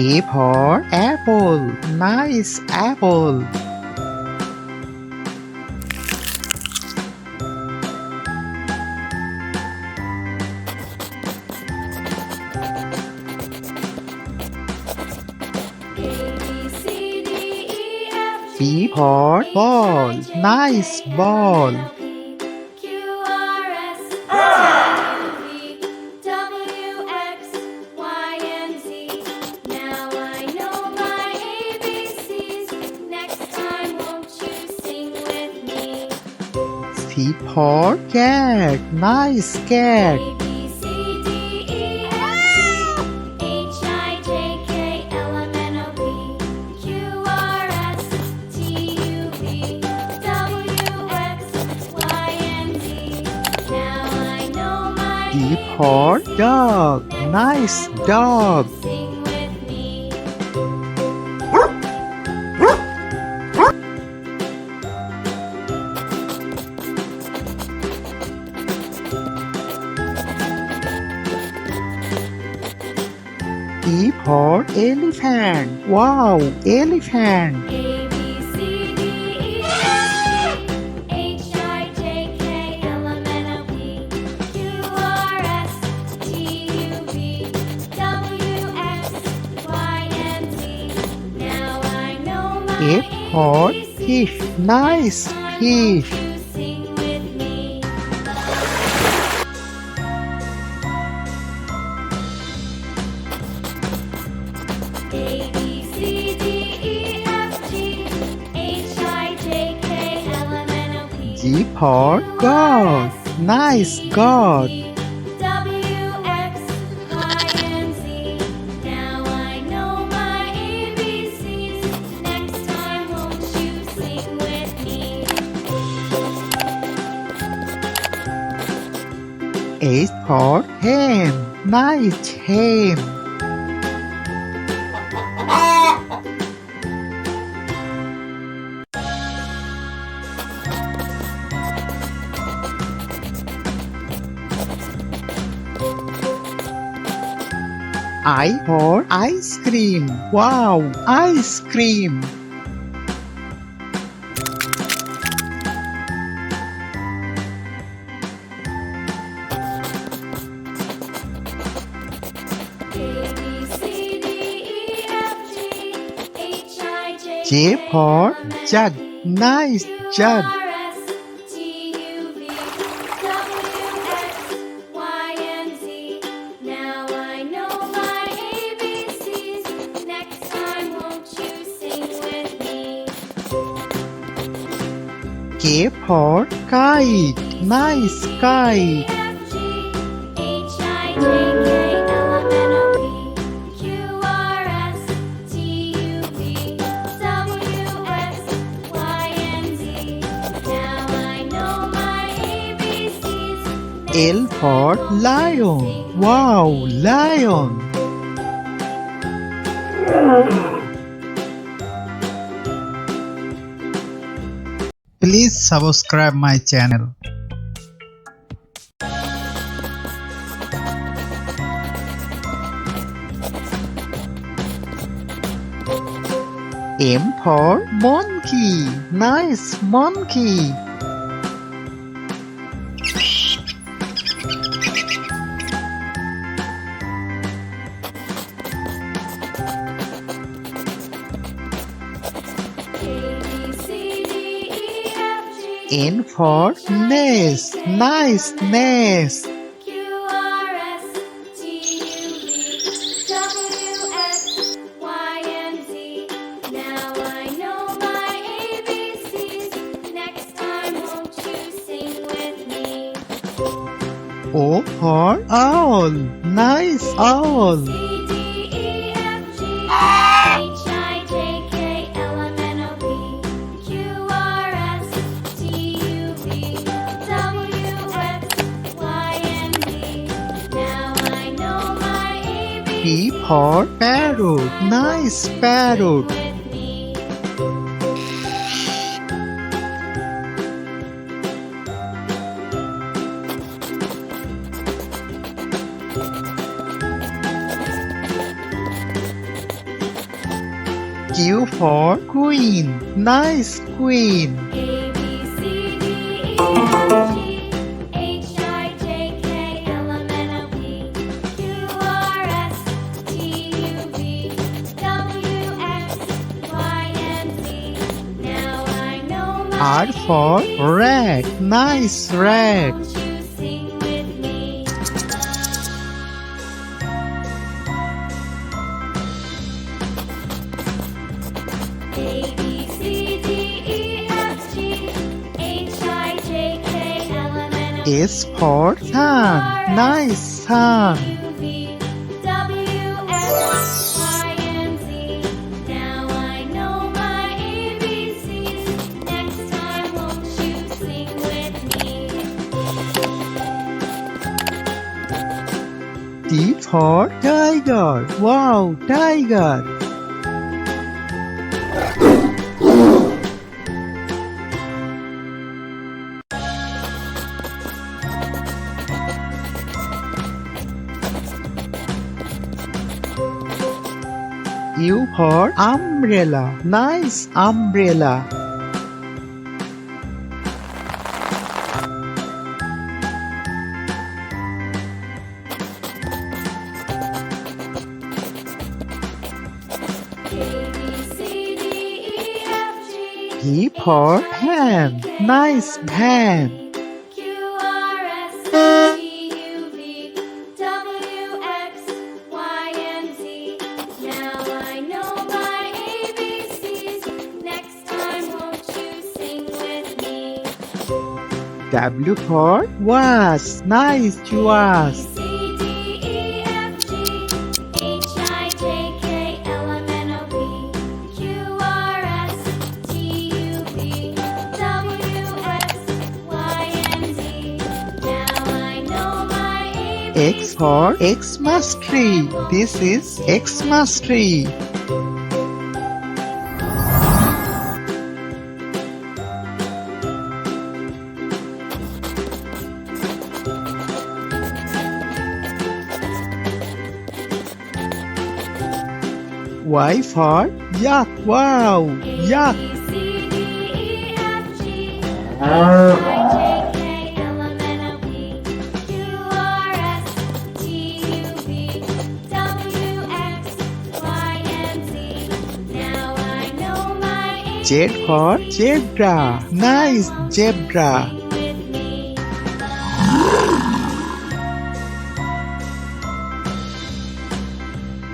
A for apple. Nice apple. B for ball. Nice ball. C for cat. Nice cat. D for dog. Nice dog. E for elephant. Wow, elephant. F for fish. Nice fish. G for God. Nice God. H for hen. Nice hen. I for ice cream. Wow, ice cream. J for jug. Nice jug. K for kite. Nice kite. L for lion. Wow, lion. Please subscribe my channel. M for monkey. Nice monkey. N for nest. Nice nest. O for owl. Nice owl. P for parrot. Nice parrot. Q for Queen. Nice queen. A, B, C, D, E, F, G, H, I, J, K, L, M, N, O, P, Q, R, S, T, U, V, W, X, Y, and Z. Now I know my R for Rat. Nice rat. Won't you sing with me? A, B, C, D, E, F, G, H, I, J, K, L, M, N, O, P, S for Sun. Nice sun. U, V, W, X, Y, and Z. Now I know my ABCs. Next time, won't you sing with me? T for Tiger. Wow, tiger. U for Umbrella. Nice umbrella. A, B, C, D, E, F, G, P for Pan. Nice pan. Q, R, S, T, U, V, W, X, Y, and Z. Now I know my ABCs. Next time, won't you sing with me? W for Was. Nice was. C, D, E, F, G, H, I, J, K, L, M, N, O, P, Q, R, S, T, U, V, W, X, Y, and Z. Now I know my ABCs. X for Xmas tree. This is Xmas tree. Y for Yak. Wow, yak. A, B, C, D, E, F, G, H, I, J, K, L, M, N, O, P, Q, R, S, T, U, V, W, X, Y, and Z. Now I know my Z for Zebra. Nice zebra.